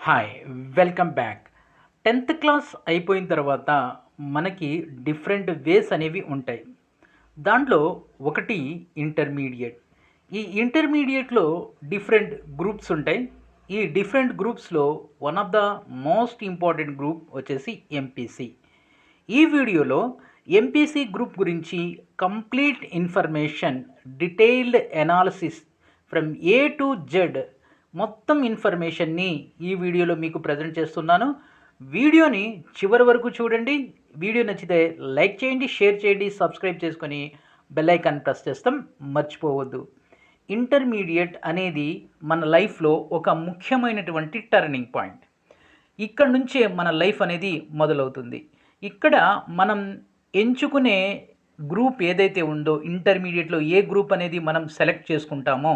Hi, welcome back. 10th class అయిపోయిన తర్వాత మనకి డిఫరెంట్ వేస్ అనేవి ఉంటాయి. దాంట్లో ఒకటి ఇంటర్మీడియట్. ఈ ఇంటర్మీడియట్‌లో డిఫరెంట్ గ్రూప్స్ ఉంటాయి. ఈ డిఫరెంట్ గ్రూప్స్‌లో one of the most important group వచ్చేసి ఎంపీసీ. ఈ వీడియోలో ఎంపీసీ గ్రూప్ గురించి complete information, detailed analysis from A to Z మొత్తం ఇన్ఫర్మేషన్ని ఈ వీడియోలో మీకు ప్రజెంట్ చేస్తున్నాను. వీడియోని చివరి వరకు చూడండి. వీడియో నచ్చితే లైక్ చేయండి, షేర్ చేయండి, సబ్స్క్రైబ్ చేసుకొని బెల్ ఐకాన్ ప్రెస్ చేస్తాం మర్చిపోవద్దు. ఇంటర్మీడియట్ అనేది మన లైఫ్లో ఒక ముఖ్యమైనటువంటి టర్నింగ్ పాయింట్. ఇక్కడ నుంచే మన లైఫ్ అనేది మొదలవుతుంది. ఇక్కడ మనం ఎంచుకునే గ్రూప్ ఏదైతే ఉందో, ఇంటర్మీడియట్లో ఏ గ్రూప్ అనేది మనం సెలెక్ట్ చేసుకుంటామో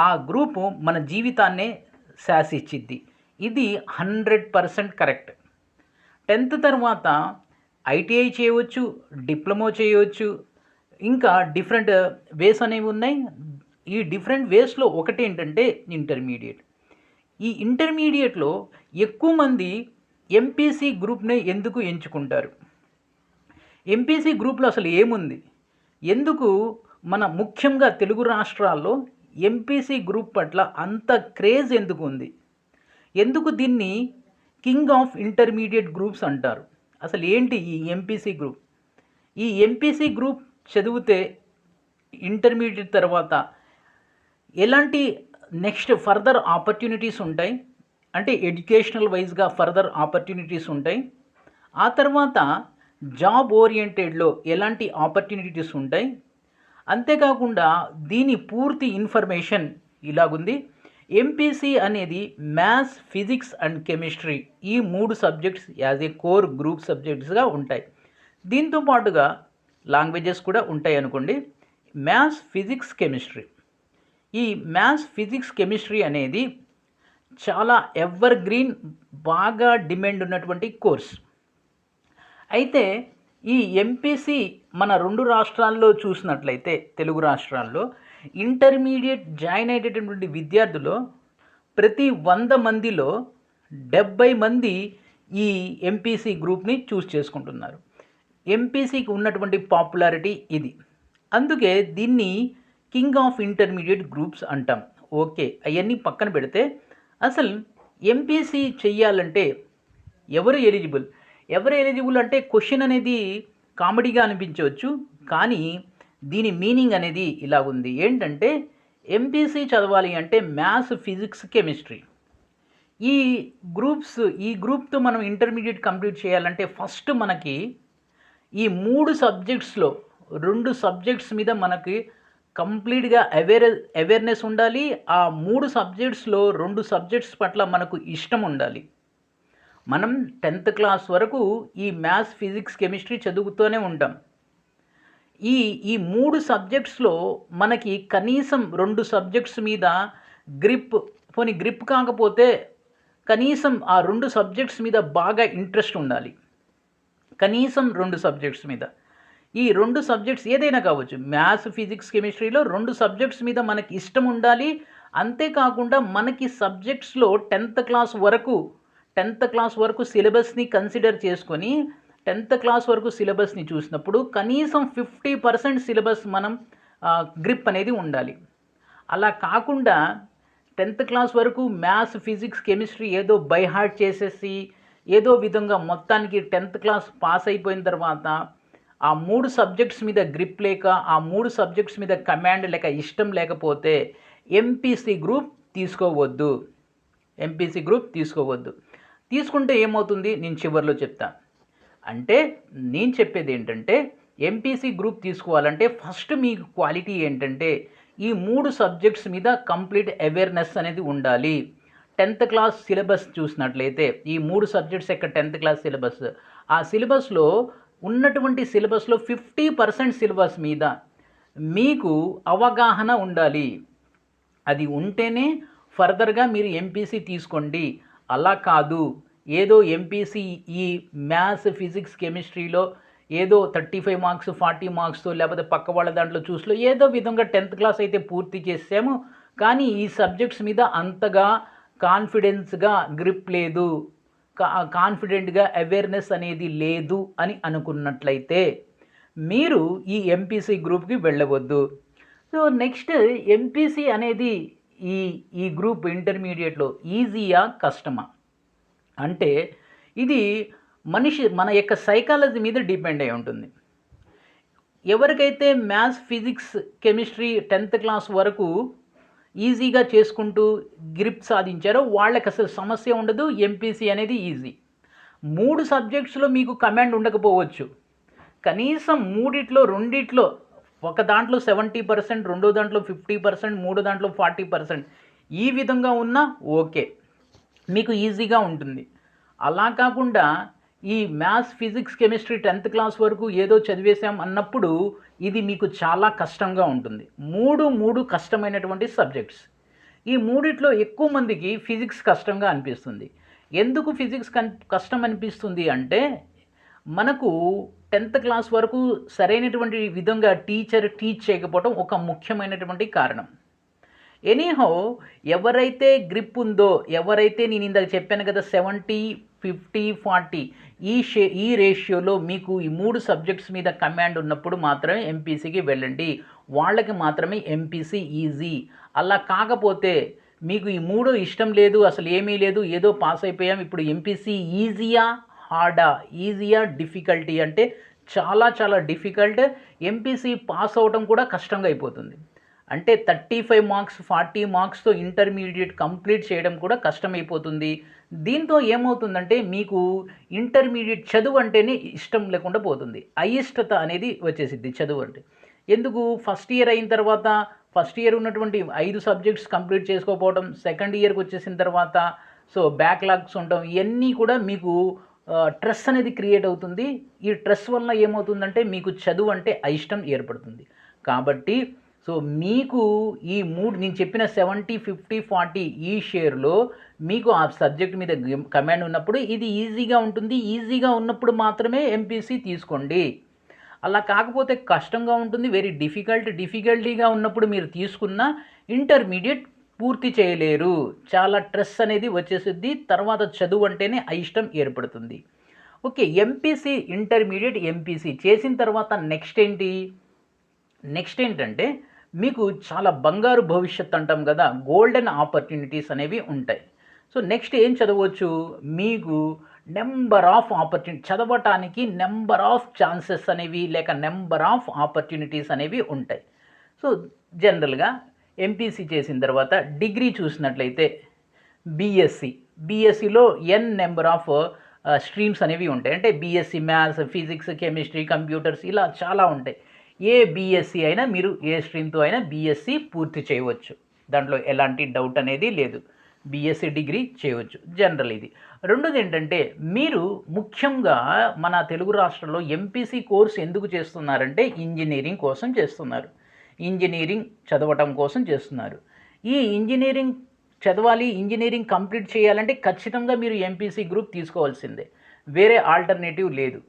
ఆ గ్రూపు మన జీవితాన్నే శాసిచ్చిద్ది. ఇది 100% కరెక్ట్. 10th తర్వాత ఐటీఐ చేయవచ్చు, డిప్లొమా చేయవచ్చు, ఇంకా డిఫరెంట్ వేస్ అనేవి ఉన్నాయి. ఈ డిఫరెంట్ వేస్లో ఒకటి ఏంటంటే ఇంటర్మీడియట్. ఈ ఇంటర్మీడియట్లో ఎక్కువ మంది ఎంపీసీ గ్రూప్ని ఎందుకు ఎంచుకుంటారు? ఎంపీసీ గ్రూప్లో అసలు ఏముంది? ఎందుకు మన ముఖ్యంగా తెలుగు రాష్ట్రాల్లో ఎంపీసీ గ్రూప్ పట్ల అంత క్రేజ్ ఎందుకు ఉంది? ఎందుకు దీన్ని కింగ్ ఆఫ్ ఇంటర్మీడియట్ గ్రూప్స్ అంటారు? అసలు ఏంటి ఈ ఎంపీసీ గ్రూప్? ఈ ఎంపీసీ గ్రూప్ చదివితే ఇంటర్మీడియట్ తర్వాత ఎలాంటి నెక్స్ట్ ఫర్దర్ ఆపర్చునిటీస్ ఉంటాయి అంటే ఎడ్యుకేషనల్ వైజ్గా ఫర్దర్ ఆపర్చునిటీస్ ఉంటాయి. ఆ తర్వాత జాబ్ ఓరియంటెడ్లో ఎలాంటి ఆపర్చునిటీస్ ఉంటాయి. అంతేకాకుండా దీని పూర్తి ఇన్ఫర్మేషన్ ఇలాగుంది. ఎంపీసీ అనేది మ్యాథ్స్, ఫిజిక్స్ అండ్ కెమిస్ట్రీ, ఈ 3 subjects as a core group సబ్జెక్ట్స్గా ఉంటాయి. దీంతో పాటుగా లాంగ్వేజెస్ కూడా ఉంటాయి అనుకోండి. Maths, physics, chemistry. ఈ మ్యాథ్స్, ఫిజిక్స్, కెమిస్ట్రీ అనేది చాలా ఎవర్ గ్రీన్, బాగా డిమాండ్ ఉన్నటువంటి కోర్స్. అయితే ఈ ఎంపీసీ మన 2 రాష్ట్రాల్లో చూసినట్లయితే, తెలుగు రాష్ట్రాల్లో ఇంటర్మీడియట్ జాయిన్ అయ్యేటటువంటి విద్యార్థులు ప్రతి 100 మందిలో 70 మంది ఈ ఎంపీసీ గ్రూప్ని చూస్ చేసుకుంటున్నారు. ఎంపీసీకి ఉన్నటువంటి పాపులారిటీ ఇది. అందుకే దీన్ని కింగ్ ఆఫ్ ఇంటర్మీడియట్ గ్రూప్స్ అంటాం. ఓకే, అవన్నీ పక్కన పెడితే అసలు ఎంపీసీ చెయ్యాలంటే ఎవరు ఎలిజిబుల్ అంటే క్వశ్చన్ అనేది కామెడీగా అనిపించవచ్చు, కానీ దీని మీనింగ్ అనేది ఇలా ఉంది. ఏంటంటే ఎంపీసీ చదవాలి అంటే మ్యాథ్స్, ఫిజిక్స్, కెమిస్ట్రీ ఈ గ్రూప్తో మనం ఇంటర్మీడియట్ కంప్లీట్ చేయాలంటే ఫస్ట్ మనకి ఈ 3 సబ్జెక్ట్స్లో 2 సబ్జెక్ట్స్ మీద మనకి కంప్లీట్గా అవేర్నెస్ ఉండాలి. ఆ 3 సబ్జెక్ట్స్లో 2 సబ్జెక్ట్స్ పట్ల మనకు ఇష్టం ఉండాలి. మనం 10th క్లాస్ వరకు ఈ మ్యాథ్స్, ఫిజిక్స్, కెమిస్ట్రీ చదువుతూనే ఉంటాం. ఈ 3 సబ్జెక్ట్స్లో మనకి కనీసం 2 సబ్జెక్ట్స్ మీద గ్రిప్ కాకపోతే కనీసం ఆ 2 సబ్జెక్ట్స్ మీద బాగా ఇంట్రెస్ట్ ఉండాలి. కనీసం 2 సబ్జెక్ట్స్ మీద. ఈ 2 సబ్జెక్ట్స్ ఏదైనా కావచ్చు. మ్యాథ్స్, ఫిజిక్స్, కెమిస్ట్రీలో 2 సబ్జెక్ట్స్ మీద మనకి ఇష్టం ఉండాలి. అంతేకాకుండా మనకి సబ్జెక్ట్స్లో 10th క్లాస్ వరకు సిలబస్ని కన్సిడర్ చేసుకొని 10th క్లాస్ వరకు సిలబస్ని చూసినప్పుడు కనీసం 50% సిలబస్ మనం గ్రిప్ అనేది ఉండాలి. అలా కాకుండా 10th క్లాస్ వరకు మ్యాథ్స్, ఫిజిక్స్, కెమిస్ట్రీ ఏదో బై హార్ట్ చేసేసి ఏదో విధంగా మొత్తానికి 10th క్లాస్ పాస్ అయిపోయిన తర్వాత ఆ 3 సబ్జెక్ట్స్ మీద గ్రిప్ లేక, ఆ 3 సబ్జెక్ట్స్ మీద కమాండ్ లేక, ఇష్టం లేకపోతే ఎంపీసీ గ్రూప్ తీసుకోవద్దు. తీసుకుంటే ఏమవుతుంది నేను చివరిలో చెప్తాను. అంటే నేను చెప్పేది ఏంటంటే ఎంపీసీ గ్రూప్ తీసుకోవాలంటే ఫస్ట్ మీ క్వాలిటీ ఏంటంటే ఈ 3 సబ్జెక్ట్స్ మీద కంప్లీట్ అవేర్నెస్ అనేది ఉండాలి. 10th క్లాస్ సిలబస్ చూసినట్లయితే ఈ 3 సబ్జెక్ట్స్ యొక్క 10th క్లాస్ సిలబస్, ఆ సిలబస్లో ఉన్నటువంటి సిలబస్లో 50% సిలబస్ మీద మీకు అవగాహన ఉండాలి. అది ఉంటేనే ఫర్దర్గా మీరు ఎంపీసీ తీసుకోండి. అలా కాదు, ఏదో ఎంపీసీ ఈ మ్యాథ్స్, ఫిజిక్స్, కెమిస్ట్రీలో ఏదో 35 మార్క్స్ 40 మార్క్స్తో లేకపోతే పక్క వాళ్ళ దాంట్లో చూసిలో ఏదో విధంగా 10th క్లాస్ అయితే పూర్తి చేసాము, కానీ ఈ సబ్జెక్ట్స్ మీద అంతగా కాన్ఫిడెన్స్గా గ్రిప్ లేదు, కాన్ఫిడెంట్గా అవేర్నెస్ అనేది లేదు అని అనుకున్నట్లయితే మీరు ఈ ఎంపీసీ గ్రూప్కి వెళ్ళవద్దు. సో నెక్స్ట్, ఎంపీసీ అనేది ఈ ఈ గ్రూప్ ఇంటర్మీడియట్లో ఈజీయా కష్టమా అంటే ఇది మన యొక్క సైకాలజీ మీద డిపెండ్ అయి ఉంటుంది. ఎవరికైతే maths, physics, chemistry 10th class వరకు ఈజీగా చేసుకుంటూ గ్రిప్ సాధించారో వాళ్ళకి అసలు సమస్య ఉండదు. ఎంపీసీ అనేది ఈజీ. 3 సబ్జెక్ట్స్లో మీకు కమాండ్ ఉండకపోవచ్చు, కనీసం రెండిట్లో ఒక దాంట్లో 70%, రెండో దాంట్లో 50%, మూడో దాంట్లో 40%, ఈ విధంగా ఉన్నా ఓకే, మీకు ఈజీగా ఉంటుంది. అలా కాకుండా ఈ maths, physics, chemistry 10th class వరకు ఏదో చదివేశాం అన్నప్పుడు ఇది మీకు చాలా కష్టంగా ఉంటుంది. మూడు కష్టమైనటువంటి సబ్జెక్ట్స్. ఈ మూడిట్లో ఎక్కువ మందికి ఫిజిక్స్ కష్టంగా అనిపిస్తుంది. ఎందుకు ఫిజిక్స్ కష్టం అనిపిస్తుంది అంటే మనకు 10th క్లాస్ వరకు సరైనటువంటి విధంగా టీచర్ టీచ్ చేయకపోవడం ఒక ముఖ్యమైనటువంటి కారణం. ఎనీహౌ, ఎవరైతే గ్రిప్ ఉందో, ఎవరైతే నేను ఇందాక చెప్పాను కదా 70, 50, 40 ఈ రేషియోలో మీకు ఈ 3 సబ్జెక్ట్స్ మీద కమాండ్ ఉన్నప్పుడు మాత్రమే ఎంపీసీకి వెళ్ళండి. వాళ్ళకి మాత్రమే ఎంపీసీ ఈజీ. అలా కాకపోతే మీకు ఈ 3 ఇష్టం లేదు, అసలు ఏమీ లేదు, ఏదో పాస్ అయిపోయాం, ఇప్పుడు ఎంపీసీ ఈజీయా హార్డా, ఈజీయా డిఫికల్టీ అంటే చాలా చాలా డిఫికల్ట్. ఎంపీసీ పాస్ అవ్వడం కూడా కష్టంగా అయిపోతుంది. అంటే 35 మార్క్స్ 40 మార్క్స్తో ఇంటర్మీడియట్ కంప్లీట్ చేయడం కూడా కష్టమైపోతుంది. దీంతో ఏమవుతుందంటే మీకు ఇంటర్మీడియట్ చదువు అంటేనే ఇష్టం లేకుండా పోతుంది. అయిష్టత అనేది వచ్చేసిద్ది చదువు అంటే. ఎందుకు, ఫస్ట్ ఇయర్ అయిన తర్వాత ఫస్ట్ ఇయర్ ఉన్నటువంటి 5 సబ్జెక్ట్స్ కంప్లీట్ చేసుకోకపోవడం, సెకండ్ ఇయర్కి వచ్చేసిన తర్వాత బ్యాక్లాగ్స్ ఉండడం, ఇవన్నీ కూడా మీకు స్ట్రెస్ అనేది క్రియేట్ అవుతుంది. ఈ స్ట్రెస్ వల్ల ఏమవుతుందంటే మీకు చదువు అంటే అయిష్టం ఏర్పడుతుంది. కాబట్టి మీకు ఈ నేను చెప్పిన 70, 50, 40 ఈ షేర్లో మీకు ఆ సబ్జెక్ట్ మీద కమాండ్ ఉన్నప్పుడు ఇది ఈజీగా ఉంటుంది. ఈజీగా ఉన్నప్పుడు మాత్రమే ఎంపీసీ తీసుకోండి. అలా కాకపోతే కష్టంగా ఉంటుంది, వెరీ డిఫికల్టీగా ఉన్నప్పుడు మీరు తీసుకున్న ఇంటర్మీడియట్ పూర్తి చేయలేరు. చాలా స్ట్రెస్ అనేది వచ్చేసిద్ది. తర్వాత చదువు అంటేనే అయిష్టం ఏర్పడుతుంది. ఓకే, ఎంపీసీ ఇంటర్మీడియట్ ఎంపీసీ చేసిన తర్వాత నెక్స్ట్ ఏంటంటే మీకు చాలా బంగారు భవిష్యత్తు అంటాం కదా, గోల్డెన్ ఆపర్చునిటీస్ అనేవి ఉంటాయి. నెక్స్ట్ ఏం చదవచ్చు, మీకు నెంబర్ ఆఫ్ ఆపర్చునిటీ చదవటానికి నెంబర్ ఆఫ్ ఛాన్సెస్ అనేవి లేక నెంబర్ ఆఫ్ ఆపర్చునిటీస్ అనేవి ఉంటాయి. జనరల్గా ఎంపీసీ చేసిన తర్వాత డిగ్రీ చూసినట్లయితే బీఎస్సీలో నెంబర్ ఆఫ్ స్ట్రీమ్స్ అనేవి ఉంటాయి. అంటే BSc maths, physics, chemistry, computers ఇలా చాలా ఉంటాయి. ఏ బీఎస్సీ అయినా మీరు ఏ స్ట్రీమ్తో అయినా బీఎస్సీ పూర్తి చేయవచ్చు, దాంట్లో ఎలాంటి డౌట్ అనేది లేదు. బీఎస్సీ డిగ్రీ చేయవచ్చు జనరల్. ఇది రెండోది ఏంటంటే మీరు ముఖ్యంగా మన తెలుగు రాష్ట్రంలో ఎంపీసీ కోర్స్ ఎందుకు చేస్తున్నారంటే ఇంజనీరింగ్ కోసం చేస్తున్నారు. ఇంజనీరింగ్ చదవటం కోసం చేస్తున్నారు. ఈ ఇంజనీరింగ్ చదవాలి, ఇంజనీరింగ్ కంప్లీట్ చేయాలంటే ఖచ్చితంగా మీరు ఎంపీసీ గ్రూప్ తీసుకోవాల్సిందే. వేరే ఆల్టర్నేటివ్ లేదు.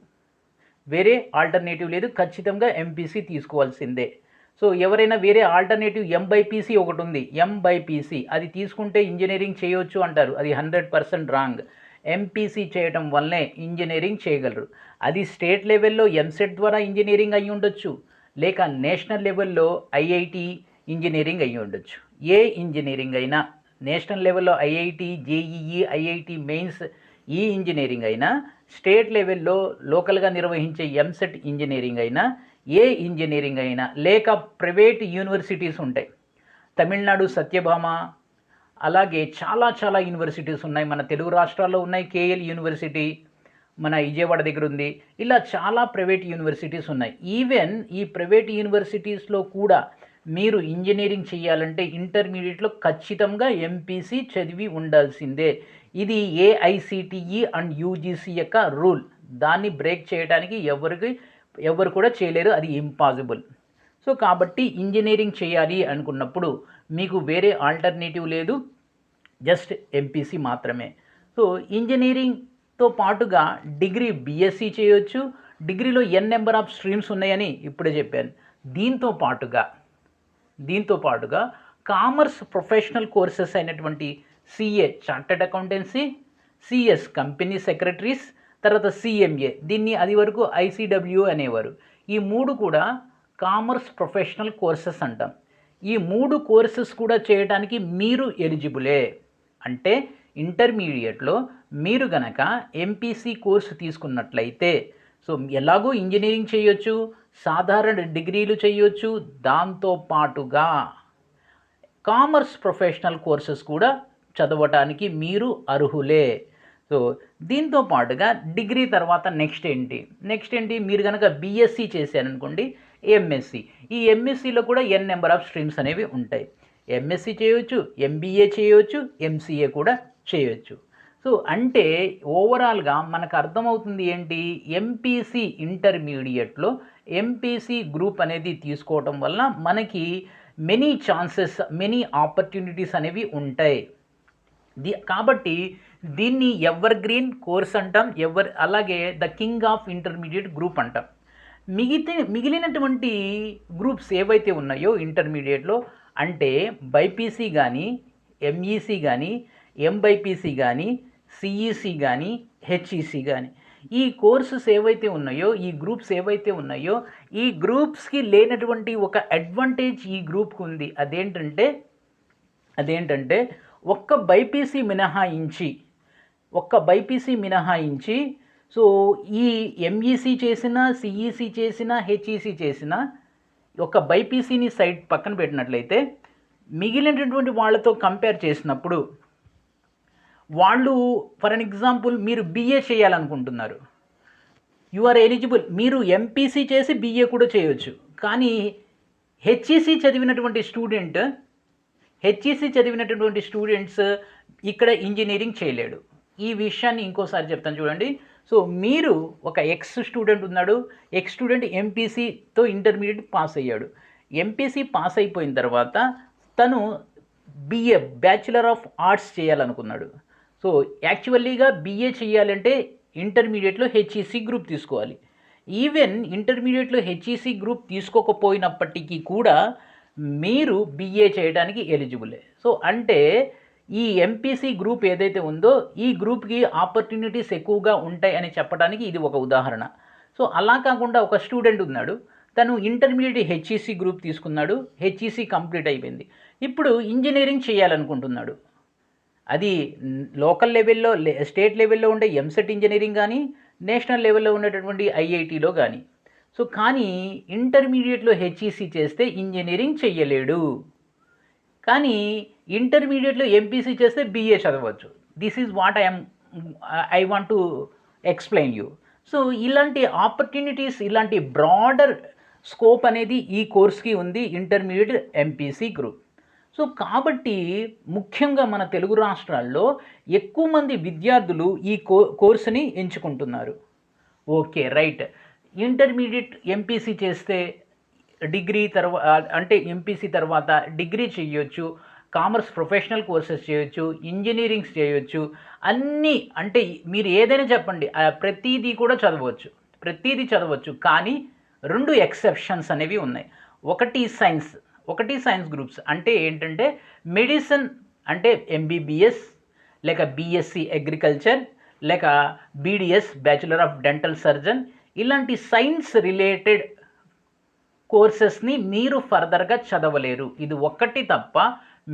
ఖచ్చితంగా ఎంపీసీ తీసుకోవాల్సిందే. ఎవరైనా వేరే ఆల్టర్నేటివ్ ఎంబైపీసీ ఒకటి ఉంది, ఎంబైపీసీ అది తీసుకుంటే ఇంజనీరింగ్ చేయవచ్చు అంటారు. అది 100% రాంగ్. ఎంపీసీ చేయటం వల్లనే ఇంజనీరింగ్ చేయగలరు. అది స్టేట్ లెవెల్లో ఎంసెట్ ద్వారా ఇంజనీరింగ్ అయ్యి ఉండొచ్చు, లేక నేషనల్ లెవెల్లో ఐఐటి ఇంజనీరింగ్ అయ్యి ఉండొచ్చు. ఏ ఇంజనీరింగ్ అయినా, నేషనల్ లెవెల్లో ఐఐటి, జేఈఈ, ఐఐటి మెయిన్స్ ఈ ఇంజనీరింగ్ అయినా, స్టేట్ లెవెల్లో లోకల్గా నిర్వహించే ఎంసెట్ ఇంజనీరింగ్ అయినా, ఏ ఇంజనీరింగ్ అయినా, లేక ప్రైవేట్ యూనివర్సిటీస్ ఉంటాయి. తమిళనాడు సత్యభామ, అలాగే చాలా చాలా యూనివర్సిటీస్ ఉన్నాయి. మన తెలుగు రాష్ట్రాల్లో ఉన్నాయి. కేఎల్ యూనివర్సిటీ మన విజయవాడ దగ్గర ఉంది. ఇలా చాలా ప్రైవేట్ యూనివర్సిటీస్ ఉన్నాయి. ఈవెన్ ఈ ప్రైవేట్ యూనివర్సిటీస్లో కూడా మీరు ఇంజనీరింగ్ చేయాలంటే ఇంటర్మీడియట్లో ఖచ్చితంగా ఎంపీసీ చదివి ఉండాల్సిందే. ఇది ఏఐసిటిఈ అండ్ యూజీసీ యొక్క రూల్. దాన్ని బ్రేక్ చేయడానికి ఎవరు కూడా చేయలేరు, అది ఇంపాసిబుల్. కాబట్టి ఇంజనీరింగ్ చేయాలి అనుకున్నప్పుడు మీకు వేరే ఆల్టర్నేటివ్ లేదు, జస్ట్ ఎంపీసీ మాత్రమే. ఇంజనీరింగ్తో పాటుగా డిగ్రీ బీఎస్సీ చేయొచ్చు. డిగ్రీలో నెంబర్ ఆఫ్ స్ట్రీమ్స్ ఉన్నాయని ఇప్పుడే చెప్పాను. దీంతో పాటుగా కామర్స్ ప్రొఫెషనల్ కోర్సెస్ అయినటువంటి CA chartered accountancy, CS company secretaries, తర్వాత సిఎంఏ దీన్ని అది వరకు ఐసిడబ్ల్యూ అనేవారు. ఈ 3 కూడా కామర్స్ ప్రొఫెషనల్ కోర్సెస్ అంటాం. ఈ 3 కోర్సెస్ కూడా చేయడానికి మీరు ఎలిజిబులే. అంటే ఇంటర్మీడియట్లో మీరు గనక ఎంపీసీ కోర్సు తీసుకున్నట్లయితే, సో ఎలాగో ఇంజనీరింగ్ చేయొచ్చు, సాధారణ డిగ్రీలు చేయొచ్చు, దాంతో పాటుగా కామర్స్ ప్రొఫెషనల్ కోర్సెస్ కూడా చదవటానికి మీరు అర్హులే. సో దీంతో పాటుగా డిగ్రీ తర్వాత నెక్స్ట్ ఏంటి మీరు కనుక బీఎస్సీ చేశారనుకోండి, ఎంఎస్సి. ఈ ఎంఎస్సిలో కూడా ఎన్ నెంబర్ ఆఫ్ స్ట్రీమ్స్ అనేవి ఉంటాయి. ఎంఎస్సి చేయవచ్చు, ఎంబీఏ చేయవచ్చు, ఎంసీఏ కూడా చేయవచ్చు. సో అంటే ఓవరాల్గా మనకు అర్థమవుతుంది ఏంటి, ఎంపీసీ ఇంటర్మీడియట్లో ఎంపీసీ గ్రూప్ అనేది తీసుకోవటం వల్ల మనకి మెనీ ఛాన్సెస్, మెనీ ఆపర్చునిటీస్ అనేవి ఉంటాయి. కాబట్టి దీన్ని ఎవర్ గ్రీన్ కోర్స్ అంటాం, అలాగే the king of intermediate group అంటాం. మిగిలినటువంటి గ్రూప్స్ ఏవైతే ఉన్నాయో ఇంటర్మీడియట్లో, అంటే బైపీసీ కానీ, ఎంఈసీ కానీ, ఎంబైపీసీ కానీ, సిఈసీ కానీ, హెచ్ఈసీ కానీ, ఈ కోర్సెస్ ఏవైతే ఉన్నాయో, ఈ గ్రూప్స్ ఏవైతే ఉన్నాయో, ఈ గ్రూప్స్కి లేనటువంటి ఒక అడ్వాంటేజ్ ఈ గ్రూప్కి ఉంది. అదేంటంటే ఒక్క బైపీసీ మినహాయించి సో ఈ ఎంఈసీ చేసినా, సిఈసీ చేసినా, హెచ్ఈసీ చేసినా, ఒక బైపీసీని సైడ్ పక్కన పెట్టినట్లయితే మిగిలినటువంటి వాళ్ళతో కంపేర్ చేసినప్పుడు వాళ్ళు, ఫర్ అన్ ఎగ్జాంపుల్ మీరు బీఏ చేయాలనుకుంటున్నారు, యు ఆర్ ఎలిజిబుల్. మీరు ఎంపీసీ చేసి బీఏ కూడా చేయొచ్చు. కానీ హెచ్ఈసీ చదివినటువంటి స్టూడెంట్స్ ఇక్కడ ఇంజనీరింగ్ చేయలేడు. ఈ విషయాన్ని ఇంకోసారి చెప్తాను చూడండి. సో మీరు ఒక ఎక్స్ స్టూడెంట్ ఎంపీసీతో ఇంటర్మీడియట్ పాస్ అయ్యాడు. ఎంపీసీ పాస్ అయిపోయిన తర్వాత తను బీఏ బ్యాచులర్ ఆఫ్ ఆర్ట్స్ చేయాలనుకున్నాడు. సో యాక్చువల్లీగా బీఏ చేయాలంటే ఇంటర్మీడియట్లో హెచ్ఈసీ గ్రూప్ తీసుకోవాలి. ఈవెన్ ఇంటర్మీడియట్లో హెచ్ఈసీ గ్రూప్ తీసుకోకపోయినప్పటికీ కూడా మీరు బీఏ చేయడానికి ఎలిజిబులే. సో అంటే ఈ ఎంపీసీ గ్రూప్ ఏదైతే ఉందో ఈ గ్రూప్కి ఆపర్చునిటీస్ ఎక్కువగా ఉంటాయి అని చెప్పడానికి ఇది ఒక ఉదాహరణ. సో అలా కాకుండా ఒక స్టూడెంట్ ఉన్నాడు, తను ఇంటర్మీడియట్ హెచ్ఈసీ గ్రూప్ తీసుకున్నాడు, హెచ్ఈసీ కంప్లీట్ అయిపోయింది, ఇప్పుడు ఇంజనీరింగ్ చేయాలనుకుంటున్నాడు. అది లోకల్ లెవెల్లో, స్టేట్ లెవెల్లో ఉండే ఎంసెట్ ఇంజనీరింగ్ కానీ, నేషనల్ లెవెల్లో ఉండేటటువంటి ఐఐటీలో కానీ. సో కానీ ఇంటర్మీడియట్లో హెచ్ఈసీ చేస్తే ఇంజనీరింగ్ చెయ్యలేడు, కానీ ఇంటర్మీడియట్లో ఎంపీసీ చేస్తే బీఏ చదవచ్చు. This is what I want to explain you. So ఇలాంటి ఆపర్చునిటీస్, ఇలాంటి బ్రాడర్ స్కోప్ అనేది ఈ కోర్స్కి ఉంది, ఇంటర్మీడియట్ ఎంపీసీ గ్రూప్. సో కాబట్టి ముఖ్యంగా మన తెలుగు రాష్ట్రాల్లో ఎక్కువ మంది విద్యార్థులు ఈ కోర్సుని ఎంచుకుంటున్నారు. Okay, right. ఇంటర్మీడియట్ ఎంపీసీ చేస్తే డిగ్రీ తర్వాత, అంటే ఎంపీసీ తర్వాత డిగ్రీ చేయొచ్చు, కామర్స్ ప్రొఫెషనల్ కోర్సెస్ చేయొచ్చు, ఇంజనీరింగ్స్ చేయొచ్చు, అన్నీ, అంటే మీరు ఏదైనా చెప్పండి, ప్రతిదీ కూడా చదవచ్చు. కానీ 2 ఎక్సెప్షన్స్ అనేవి ఉన్నాయి. ఒకటి సైన్స్ గ్రూప్స్, అంటే ఏంటంటే మెడిసిన్, అంటే ఎంబీబీఎస్ లేక బీఎస్సీ అగ్రికల్చర్ లేక BDS bachelor of dental surgeon, ఇలాంటి సైన్స్ రిలేటెడ్ కోర్సెస్ని మీరు ఫర్దర్గా చదవలేరు. ఇది ఒక్కటి తప్ప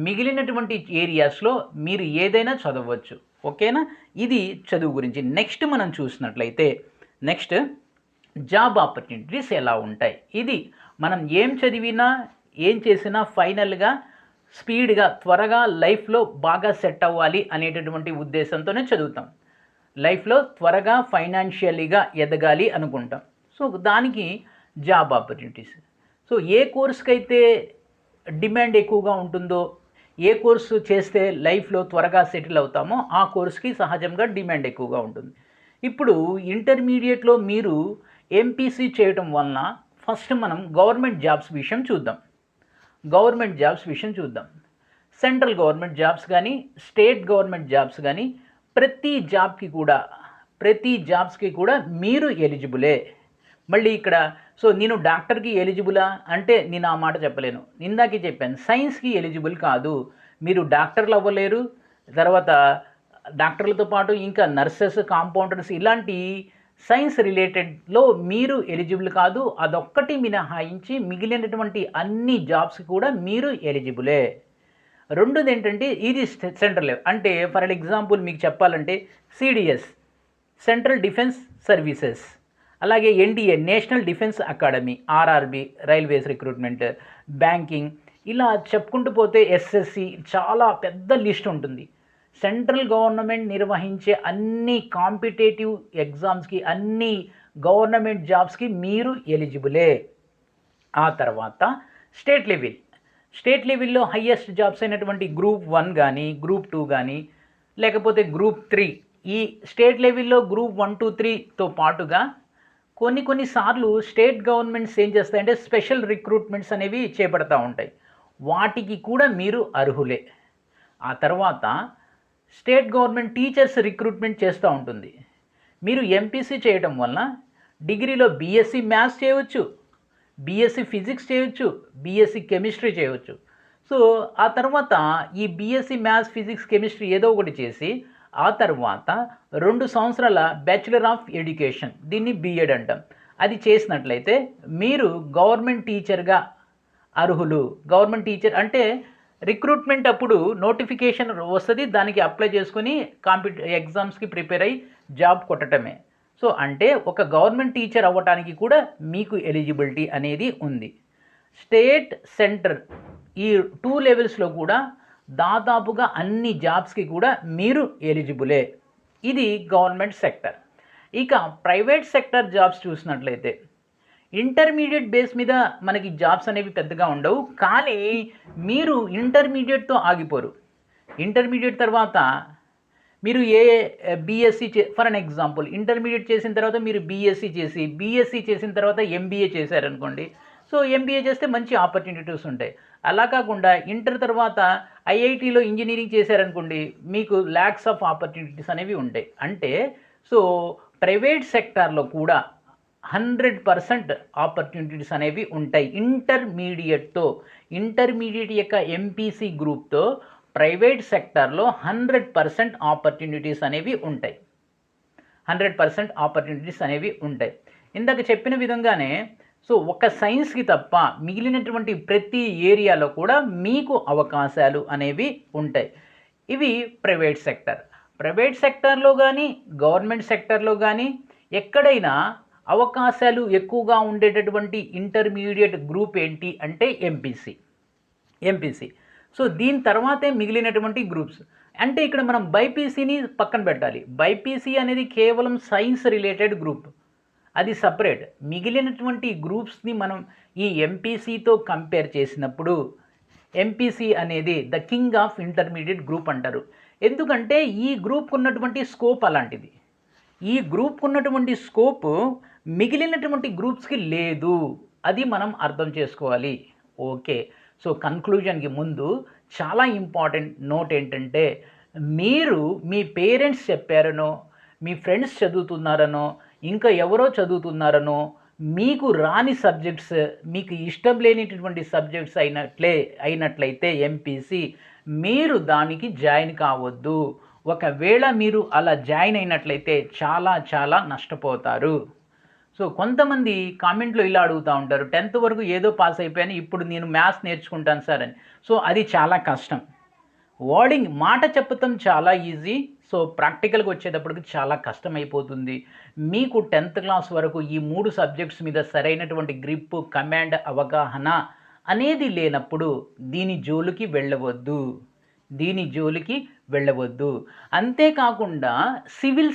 మిగిలినటువంటి ఏరియాస్లో మీరు ఏదైనా చదవచ్చు. ఓకేనా? ఇది చదువు గురించి. నెక్స్ట్ మనం చూసినట్లయితే జాబ్ ఆపర్చునిటీస్ ఎలా ఉంటాయి. ఇది మనం ఏం చదివినా, ఏం చేసినా ఫైనల్గా స్పీడ్గా, త్వరగా లైఫ్లో బాగా సెట్ అవ్వాలి అనేటటువంటి ఉద్దేశంతోనే చదువుతాం. లైఫ్లో త్వరగా ఫైనాన్షియల్లీగా ఎదగాలి అనుకుంటాం. సో దానికి జాబ్ ఆపర్చునిటీస్. సో ఏ కోర్స్కి అయితే డిమాండ్ ఎక్కువగా ఉంటుందో, ఏ కోర్సు చేస్తే లైఫ్లో త్వరగా సెటిల్ అవుతామో ఆ కోర్స్కి సహజంగా డిమాండ్ ఎక్కువగా ఉంటుంది. ఇప్పుడు ఇంటర్మీడియట్లో మీరు ఎంపీసీ చేయటం వలన ఫస్ట్ మనం గవర్నమెంట్ జాబ్స్ విషయం చూద్దాం. సెంట్రల్ గవర్నమెంట్ జాబ్స్ కానీ, స్టేట్ గవర్నమెంట్ జాబ్స్ కానీ, ప్రతి జాబ్స్కి కూడా మీరు ఎలిజిబులే. మళ్ళీ ఇక్కడ సో నేను డాక్టర్కి ఎలిజిబులా అంటే నేను ఆ మాట చెప్పలేను. ఇందాకే చెప్పాను, సైన్స్కి ఎలిజిబుల్ కాదు. మీరు డాక్టర్లు అవ్వలేరు, తర్వాత డాక్టర్లతో పాటు ఇంకా నర్సెస్, కాంపౌండర్స్ ఇలాంటి సైన్స్ రిలేటెడ్లో మీరు ఎలిజిబుల్ కాదు. అదొక్కటి మినహాయించి మిగిలినటువంటి అన్ని జాబ్స్ కూడా మీరు ఎలిజిబులే. రెండోది ఏంటంటే ఇది సెంట్రల్ లెవెల్. అంటే ఫర్ ఎగ్జాంపుల్ మీకు చెప్పాలంటే సిడిఎస్, సెంట్రల్ డిఫెన్స్ సర్వీసెస్, అలాగే NDA, national defence academy, RRB, railways recruitment, banking, ఇలా చెప్పుకుంటూ పోతే ఎస్ఎస్సి, చాలా పెద్ద లిస్ట్ ఉంటుంది. సెంట్రల్ గవర్నమెంట్ నిర్వహించే అన్ని కాంపిటేటివ్ ఎగ్జామ్స్కి, అన్ని గవర్నమెంట్ జాబ్స్కి మీరు ఎలిజిబులే. ఆ తర్వాత స్టేట్ లెవెల్లో హయ్యెస్ట్ జాబ్స్ అయినటువంటి గ్రూప్ 1 కానీ, గ్రూప్ 2 కానీ, లేకపోతే గ్రూప్ 3, ఈ స్టేట్ లెవెల్లో గ్రూప్ 1, 2, 3తో పాటుగా కొన్నిసార్లు స్టేట్ గవర్నమెంట్స్ ఏం చేస్తాయంటే స్పెషల్ రిక్రూట్మెంట్స్ అనేవి చేపడతా ఉంటాయి. వాటికి కూడా మీరు అర్హులే. ఆ తర్వాత స్టేట్ గవర్నమెంట్ టీచర్స్ రిక్రూట్మెంట్ చేస్తూ ఉంటుంది. మీరు ఎంపీసీ చేయడం వల్ల డిగ్రీలో బీఎస్సీ మ్యాథ్స్ చేయవచ్చు, బీఎస్సీ ఫిజిక్స్ చేయవచ్చు, బీఎస్సీ కెమిస్ట్రీ చేయవచ్చు. సో ఆ తర్వాత ఈ బీఎస్సీ మ్యాథ్స్, ఫిజిక్స్, కెమిస్ట్రీ ఏదో ఒకటి చేసి ఆ తర్వాత 2 సంవత్సరాల బ్యాచులర్ ఆఫ్ ఎడ్యుకేషన్, దీన్ని బీఎడ్ అంటాం, అది చేసినట్లయితే మీరు గవర్నమెంట్ టీచర్గా అర్హులు. గవర్నమెంట్ టీచర్ అంటే రిక్రూట్మెంట్ అప్పుడు నోటిఫికేషన్ వస్తుంది, దానికి అప్లై చేసుకుని ఎగ్జామ్స్కి ప్రిపేర్ అయ్యి జాబ్ కొట్టడమే. సో అంటే ఒక గవర్నమెంట్ టీచర్ అవ్వటానికి కూడా మీకు ఎలిజిబిలిటీ అనేది ఉంది. స్టేట్, సెంటర్ ఈ 2 లెవెల్స్లో కూడా దాదాపుగా అన్ని జాబ్స్కి కూడా మీరు ఎలిజిబులే. ఇది గవర్నమెంట్ సెక్టర్. ఇక ప్రైవేట్ సెక్టర్ జాబ్స్ చూసినట్లయితే ఇంటర్మీడియట్ బేస్ మీద మనకి జాబ్స్ అనేవి పెద్దగా ఉండవు. కానీ మీరు ఇంటర్మీడియట్తో ఆగిపోరు. ఇంటర్మీడియట్ తర్వాత మీరు BSc for an example intermediate చేసిన తర్వాత మీరు బీఎస్సీ చేసిన తర్వాత ఎంబీఏ చేశారనుకోండి. సో ఎంబీఏ చేస్తే మంచి ఆపర్చునిటీస్ ఉంటాయి. అలా కాకుండా ఇంటర్ తర్వాత ఐఐటీలో ఇంజనీరింగ్ చేశారనుకోండి, మీకు ల్యాక్స్ ఆఫ్ ఆపర్చునిటీస్ అనేవి ఉంటాయి. అంటే సో ప్రైవేట్ సెక్టార్లో కూడా 100% ఆపర్చునిటీస్ అనేవి ఉంటాయి. ఇంటర్మీడియట్ యొక్క ఎంపీసీ గ్రూప్తో ప్రైవేట్ సెక్టార్లో 100% ఆపర్చునిటీస్ అనేవి ఉంటాయి. 100% ఆపర్చునిటీస్ అనేవి ఉంటాయి. ఇందాక చెప్పిన విధంగానే సో ఒక సైన్స్కి తప్ప మిగిలినటువంటి ప్రతి ఏరియాలో కూడా మీకు అవకాశాలు అనేవి ఉంటాయి. ఇవి ప్రైవేట్ సెక్టార్లో కానీ, గవర్నమెంట్ సెక్టార్లో కానీ ఎక్కడైనా అవకాశాలు ఎక్కువగా ఉండేటటువంటి ఇంటర్మీడియట్ గ్రూప్ ఏంటి అంటే ఎంపీసీ. సో దీని తర్వాతే మిగిలినటువంటి గ్రూప్స్. అంటే ఇక్కడ మనం బైపీసీని పక్కన పెట్టాలి. బైపీసీ అనేది కేవలం సైన్స్ రిలేటెడ్ గ్రూప్, అది సపరేట్. మిగిలినటువంటి గ్రూప్స్ని మనం ఈ ఎంపీసీతో కంపేర్ చేసినప్పుడు ఎంపీసీ అనేది the king of intermediate group అంటారు. ఎందుకంటే ఈ గ్రూప్కు ఉన్నటువంటి స్కోప్ అలాంటిది. ఈ గ్రూప్కు ఉన్నటువంటి స్కోప్ మిగిలినటువంటి గ్రూప్స్కి లేదు. అది మనం అర్థం చేసుకోవాలి. ఓకే. సో కన్క్లూజన్కి ముందు చాలా ఇంపార్టెంట్ నోట్ ఏంటంటే, మీరు మీ పేరెంట్స్ చెప్పారనో, మీ ఫ్రెండ్స్ చదువుతున్నారనో, ఇంకా ఎవరో చదువుతున్నారనో, మీకు రాని సబ్జెక్ట్స్, మీకు ఇష్టం లేనిటువంటి సబ్జెక్ట్స్ అయినట్లయితే ఎంపీసీ, మీరు దానికి జాయిన్ కావద్దు. ఒకవేళ మీరు అలా జాయిన్ అయినట్లయితే చాలా నష్టపోతారు. సో కొంతమంది కామెంట్లో ఇలా అడుగుతూ ఉంటారు, 10th వరకు ఏదో పాస్ అయిపోయాను, ఇప్పుడు నేను మ్యాథ్స్ నేర్చుకుంటాను సార్ అని. సో అది చాలా కష్టం. మాట చెప్పటం చాలా ఈజీ. సో ప్రాక్టికల్గా వచ్చేటప్పటికి చాలా కష్టమైపోతుంది. మీకు 10th క్లాస్ వరకు ఈ 3 సబ్జెక్ట్స్ మీద సరైనటువంటి గ్రిప్, కమాండ్, అవగాహన అనేది లేనప్పుడు దీని జోలికి వెళ్ళవద్దు. అంతేకాకుండా సివిల్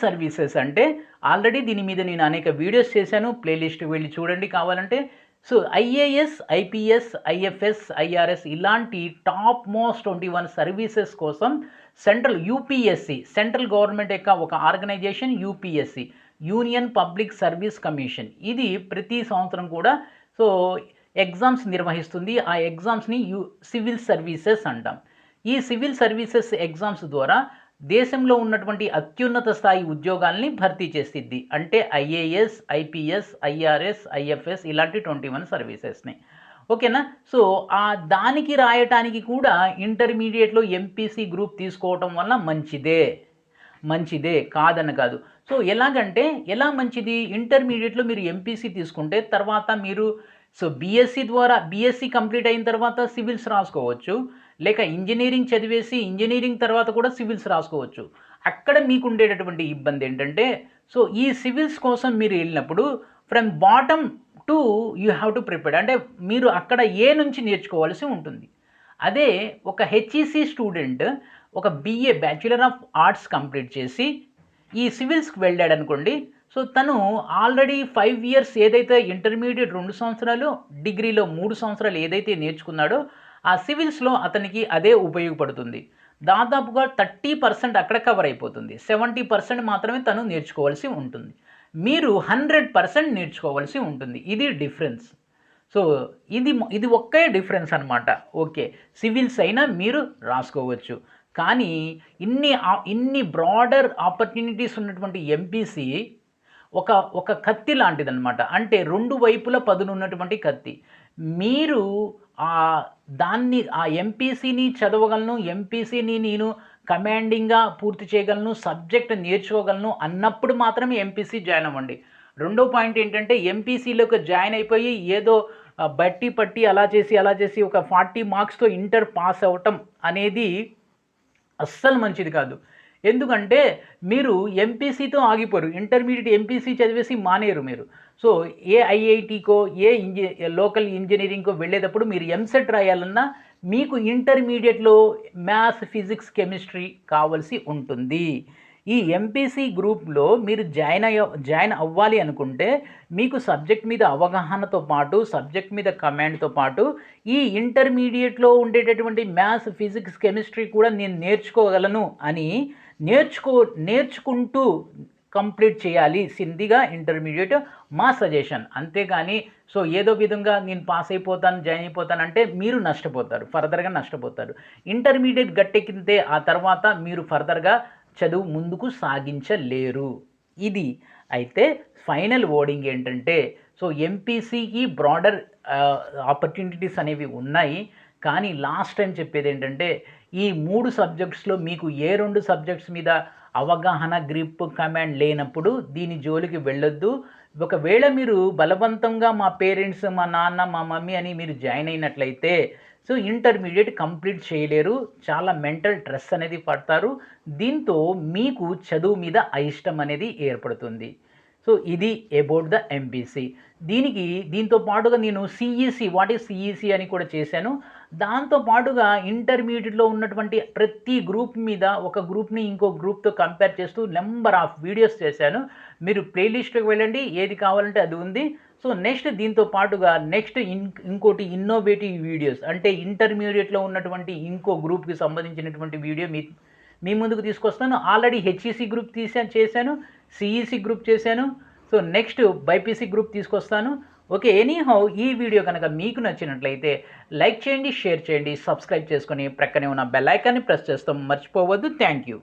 సర్వీసెస్ అంటే ఆల్రెడీ దీని మీద నేను అనేక వీడియోస్ చేశాను, ప్లేలిస్ట్ వెళ్ళి చూడండి కావాలంటే. So IAS, IPS, IFS, IRS ఇలాంటి టాప్ మోస్ట్ 21 సర్వీసెస్ కోసం యూపీఎస్సి, సెంట్రల్ గవర్నమెంట్ యొక్క ఒక organisation UPSC, union public service commission, ఇది ప్రతి సంవత్సరం కూడా సో ఎగ్జామ్స్ నిర్వహిస్తుంది. ఆ ఎగ్జామ్స్ని సివిల్ సర్వీసెస్ అంటాం. ఈ సివిల్ సర్వీసెస్ ఎగ్జామ్స్ ద్వారా దేశంలో ఉన్నటువంటి అత్యున్నత స్థాయి ఉద్యోగాల్ని భర్తీ చేసిద్ది. అంటే ఐఏఎస్, ఐపీఎస్, ఐఆర్ఎస్, ఐఎఫ్ఎస్ ఇలాంటి 21 సర్వీసెస్ని. ఓకేనా? సో, దానికి రాయటానికి కూడా ఇంటర్మీడియేట్‌లో ఎంపీసీ గ్రూప్ తీసుకోవటం వల్ల మంచిదే. మంచిదే కాదని కాదు. సో, ఎలాగంటే ఎలా మంచిది? ఇంటర్మీడియేట్‌లో మీరు ఎంపీసీ తీసుకుంటే తర్వాత మీరు బీఎస్సీ ద్వారా బీఎస్సీ కంప్లీట్ అయిన తర్వాత సివిల్స్ రాసుకోవచ్చు. లేక ఇంజినీరింగ్ చదివేసి ఇంజినీరింగ్ తర్వాత కూడా సివిల్స్ రాసుకోవచ్చు. అక్కడ మీకుండేటటువంటి ఇబ్బందేంటంటే, ఈ సివిల్స్ కోసం మీరు ఎళ్ళినప్పుడు from bottom to you have to prepare. అంటే మీరు అక్కడ ఏ నుంచి నేర్చుకోవాల్సి ఉంటుంది. అదే ఒక హెచ్ఈసీ స్టూడెంట్ ఒక BA bachelor of arts complete చేసి ఈ సివిల్స్‌కి వెళ్ళాడనుకోండి. సో, తను ఆల్రెడీ 5 ఇయర్స్ ఏదైతే ఇంటర్మీడియేట్ 2 సంవత్సరాలు, డిగ్రీలో 3 సంవత్సరాలు ఏదైతే నేర్చుకున్నాడో ఆ సివిల్స్‌లో అతనికి అదే ఉపయోగపడుతుంది. దాదాపుగా 30% అక్కడ కవర్ అయిపోతుంది. 70% మాత్రమే తను నేర్చుకోవాల్సి ఉంటుంది. మీరు 100% నేర్చుకోవాల్సి ఉంటుంది. ఇది డిఫరెన్స్. సో, ఇది ఒక్కే డిఫరెన్స్ అనమాట. ఓకే. సివిల్స్ అయినా మీరు రాసుకోవచ్చు. కానీ ఇన్ని బ్రాడర్ ఆపర్చునిటీస్ ఉన్నటువంటి ఎంపీసీ ఒక కత్తి లాంటిదనమాట. అంటే 2 వైపులా పదునున్నటువంటి కత్తి. మీరు ఎంపీసీని చదవగలను, ఎంపీసీని నేను కమాండింగ్‌గా పూర్తి చేయగలను, సబ్జెక్ట్ నేర్చుకోగలను అన్నప్పుడు మాత్రమే ఎంపీసీ జాయిన్ అవ్వండి. రెండో పాయింట్ ఏంటంటే ఎంపీసీలోకి జాయిన్ అయిపోయి ఏదో బట్టి పట్టి అలా చేసి ఒక 40 మార్క్స్‌తో ఇంటర్ పాస్ అవ్వటం అనేది అస్సలు మంచిది కాదు. ఎందుకంటే మీరు ఎంపీసీతో ఆగిపోరు. ఇంటర్మీడియేట్ ఎంపీసీ చదివేసి మానేయరు మీరు. సో, ఏ ఐఐటీకో, లోకల్ ఇంజినీరింగ్‌కో వెళ్ళేటప్పుడు మీరు ఎంసెట్ రాయాలన్నా మీకు ఇంటర్మీడియేట్‌లో మ్యాథ్స్, ఫిజిక్స్, కెమిస్ట్రీ కావాల్సి ఉంటుంది. ఈ ఎంపీసీ గ్రూప్‌లో మీరు జాయిన్ అవ్వాలి అనుకుంటే మీకు సబ్జెక్ట్ మీద అవగాహనతో పాటు, సబ్జెక్ట్ మీద కమాండ్‌తో పాటు ఈ ఇంటర్మీడియేట్‌లో ఉండేటటువంటి మ్యాథ్స్, ఫిజిక్స్, కెమిస్ట్రీ కూడా నేను నేర్చుకోగలను అని నేర్చుకుంటూ కంప్లీట్ చేయాల్సిందిగా ఇంటర్మీడియేట్ మా సజెషన్. అంతేగాని ఏదో విధంగా నేను పాస్ అయిపోతాను, జాయిన్ అయిపోతానంటే మీరు నష్టపోతారు. ఫర్దర్‌గా నష్టపోతారు. ఇంటర్మీడియేట్ గట్టెక్కితే ఆ తర్వాత మీరు ఫర్దర్‌గా చదువు ముందుకు సాగించలేరు. ఇది అయితే ఫైనల్ వర్డింగ్ ఏంటంటే ఎంపీసీకి బ్రాడర్ ఆపర్చునిటీస్ అనేవి ఉన్నాయి. కానీ లాస్ట్ టైం చెప్పేది ఏంటంటే ఈ 3 సబ్జెక్ట్స్‌లో మీకు ఏ 2 సబ్జెక్ట్స్ మీద అవగాహన, గ్రిప్, కమాండ్ లేనప్పుడు దీని జోలికి వెళ్ళొద్దు. ఒకవేళ మీరు బలవంతంగా మా పేరెంట్స్, మా నాన్న, మా మమ్మీ అని మీరు జాయిన్ అయినట్లయితే ఇంటర్మీడియేట్ కంప్లీట్ చేయలేరు. చాలా మెంటల్ స్ట్రెస్ అనేది పడతారు. దీంతో మీకు చదువు మీద అయిష్టం అనేది ఏర్పడుతుంది. ఇది అబౌట్ ద ఎంపీసీ. దీంతో పాటుగా నేను వాట్ ఈజ్ సిఈసీ అని కూడా చేశాను. దాంతో పాటుగా ఇంటర్మీడియేట్‌లో ఉన్నటువంటి ప్రతి గ్రూప్ మీద ఒక గ్రూప్‌ని ఇంకో గ్రూప్‌తో కంపేర్ చేస్తూ నంబర్ ఆఫ్ వీడియోస్ చేశాను. మీరు ప్లేలిస్ట్‌లోకి వెళ్ళండి. ఏది కావాలంటే అది ఉంది. నెక్స్ట్ దీంతో పాటుగా ఇంకోటి ఇన్నోవేటివ్ వీడియోస్ అంటే ఇంటర్మీడియేట్‌లో ఉన్నటువంటి ఇంకో గ్రూప్‌కి సంబంధించినటువంటి వీడియో మీ ముందుకు తీసుకొస్తాను. ఆల్రెడీ హెచ్ఈసీ గ్రూప్ చేశాను. సిఈసీ గ్రూప్ చేశాను. నెక్స్ట్ బైపీసీ గ్రూప్ తీసుకొస్తాను. ఓకే. ఎనీహౌ ఈ వీడియో కనుక మీకు నచ్చినట్లయితే లైక్ చేయండి, షేర్ చేయండి, సబ్స్క్రైబ్ చేసుకొని ప్రక్కనే ఉన్న బెల్ ఐకాన్ని ప్రెస్ చేస్తాం మర్చిపోవద్దు. Thank you.